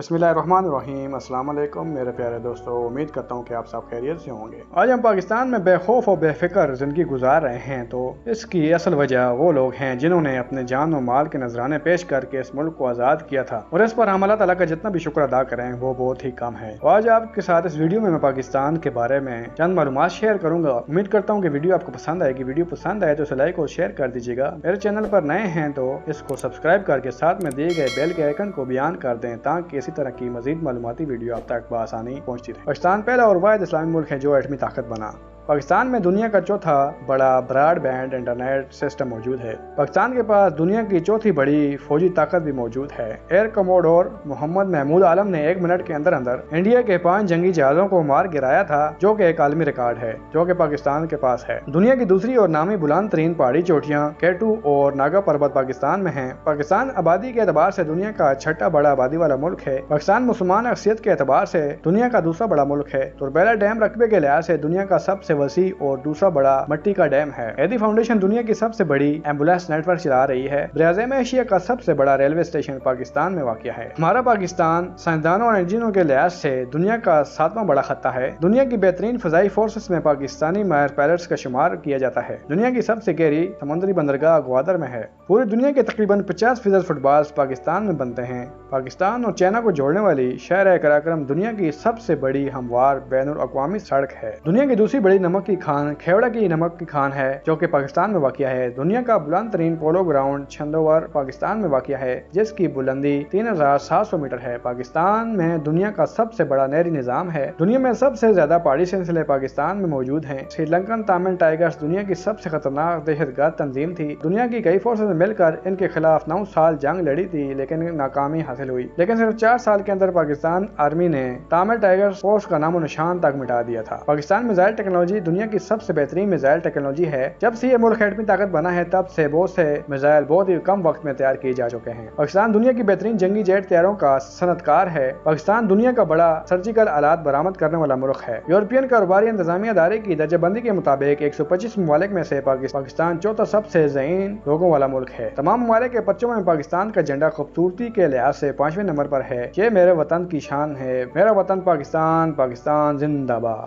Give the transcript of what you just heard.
بسم اللہ الرحمن الرحیم۔ السلام علیکم میرے پیارے دوستو، امید کرتا ہوں کہ آپ سب خیریت سے ہوں گے۔ آج ہم پاکستان میں بے خوف و بے فکر زندگی گزار رہے ہیں، تو اس کی اصل وجہ وہ لوگ ہیں جنہوں نے اپنے جان و مال کے نذرانے پیش کر کے اس ملک کو آزاد کیا تھا، اور اس پر ہم اللہ تعالیٰ کا جتنا بھی شکر ادا کریں وہ بہت ہی کم ہے۔ آج آپ کے ساتھ اس ویڈیو میں پاکستان کے بارے میں چند معلومات شیئر کروں گا۔ امید کرتا ہوں کہ ویڈیو آپ کو پسند آئے گی۔ ویڈیو پسند آئے تو اسے لائک اور شیئر کر دیجیے گا۔ میرے چینل پر نئے ہیں تو اس کو سبسکرائب کر کے ساتھ میں دیے گئے بیل کے آئیکن کو بھی آن کر دیں تاکہ اسی طرح کی مزید معلوماتی ویڈیو آپ تک بآسانی پہنچتی رہے۔ پاکستان پہلا اور واحد اسلامی ملک ہے جو ایٹمی طاقت بنا۔ پاکستان میں دنیا کا چوتھا بڑا براڈ بینڈ انٹرنیٹ سسٹم موجود ہے۔ پاکستان کے پاس دنیا کی چوتھی بڑی فوجی طاقت بھی موجود ہے۔ ایئر کموڈور محمد محمود عالم نے 1 منٹ کے اندر انڈیا کے 5 جنگی جہازوں کو مار گرایا تھا، جو کہ ایک عالمی ریکارڈ ہے جو کہ پاکستان کے پاس ہے۔ دنیا کی دوسری اور نامی بلند ترین پہاڑی چوٹیاں K2 اور ناگا پربت پاکستان میں ہیں۔ پاکستان آبادی کے اعتبار سے دنیا کا 6واں بڑا آبادی والا ملک ہے۔ پاکستان مسلمان اکثریت کے اعتبار سے دنیا کا دوسرا بڑا ملک ہے۔ تربیلا ڈیم رقبے کے لحاظ سے دنیا کا سب سے وسیع اور دوسرا بڑا مٹی کا ڈیم ہے۔ ایدی فاؤنڈیشن دنیا کی سب سے بڑی ایمبولینس نیٹ ورک چلا رہی ہے۔ براعظم ایشیا کا سب سے بڑا ریلوے اسٹیشن پاکستان میں واقع ہے۔ ہمارا پاکستان سائنسدانوں اور انجینئروں کے لحاظ سے دنیا کا 7واں بڑا خطہ ہے۔ دنیا کی بہترین فضائی فورسز میں پاکستانی ماہر پائلٹس کا شمار کیا جاتا ہے۔ دنیا کی سب سے گہری سمندری بندرگاہ گوادر میں ہے۔ پوری دنیا کے تقریباً 50% فٹ بالز پاکستان میں بنتے ہیں۔ پاکستان اور چائنا کو جوڑنے والی شاہراہ قراقرم دنیا کی سب سے بڑی ہموار بین الاقوامی سڑک ہے۔ دنیا کی دوسری بڑی نمک کی کھان کھیوڑا کی نمک کی کھان ہے، جو کہ پاکستان میں واقع ہے۔ دنیا کا بلند ترین پولو گراؤنڈ چھندور پاکستان میں واقع ہے، جس کی بلندی 3700 میٹر ہے۔ پاکستان میں دنیا کا سب سے بڑا نہری نظام ہے۔ دنیا میں سب سے زیادہ پہاڑی سلسلے پاکستان میں موجود ہیں۔ سری لنکن تامل ٹائیگرز دنیا کی سب سے خطرناک دہشت گرد تنظیم تھی۔ دنیا کی کئی فورسز نے مل کر ان کے خلاف 9 سال جنگ لڑی تھی، لیکن ناکامی حاصل ہوئی۔ لیکن صرف 4 سال کے اندر پاکستان آرمی نے تامل ٹائیگرز فورس کا نام و نشان تک مٹا دیا تھا۔ پاکستان میزائل ٹیکنالوجی دنیا کی سب سے بہترین میزائل ٹیکنالوجی ہے۔ جب سے یہ ملک ایٹمی طاقت بنا ہے، تب سے بہت سے میزائل بہت ہی کم وقت میں تیار کیے جا چکے ہیں۔ پاکستان دنیا کی بہترین جنگی جیٹ طیاروں کا صنعت کار ہے۔ پاکستان دنیا کا بڑا سرجیکل آلات برآمد کرنے والا ملک ہے۔ یورپین کاروباری انتظامیہ ادارے کی درجہ بندی کے مطابق 125 ممالک میں سے پاکستان چوتھا سب سے ذہین لوگوں والا ملک ہے۔ تمام ممالک کے پرچموں میں پاکستان کا جھنڈا خوبصورتی کے لحاظ سے 5ویں نمبر پر ہے۔ یہ میرے وطن کی شان ہے۔ میرا وطن پاکستان، پاکستان زندہ باد۔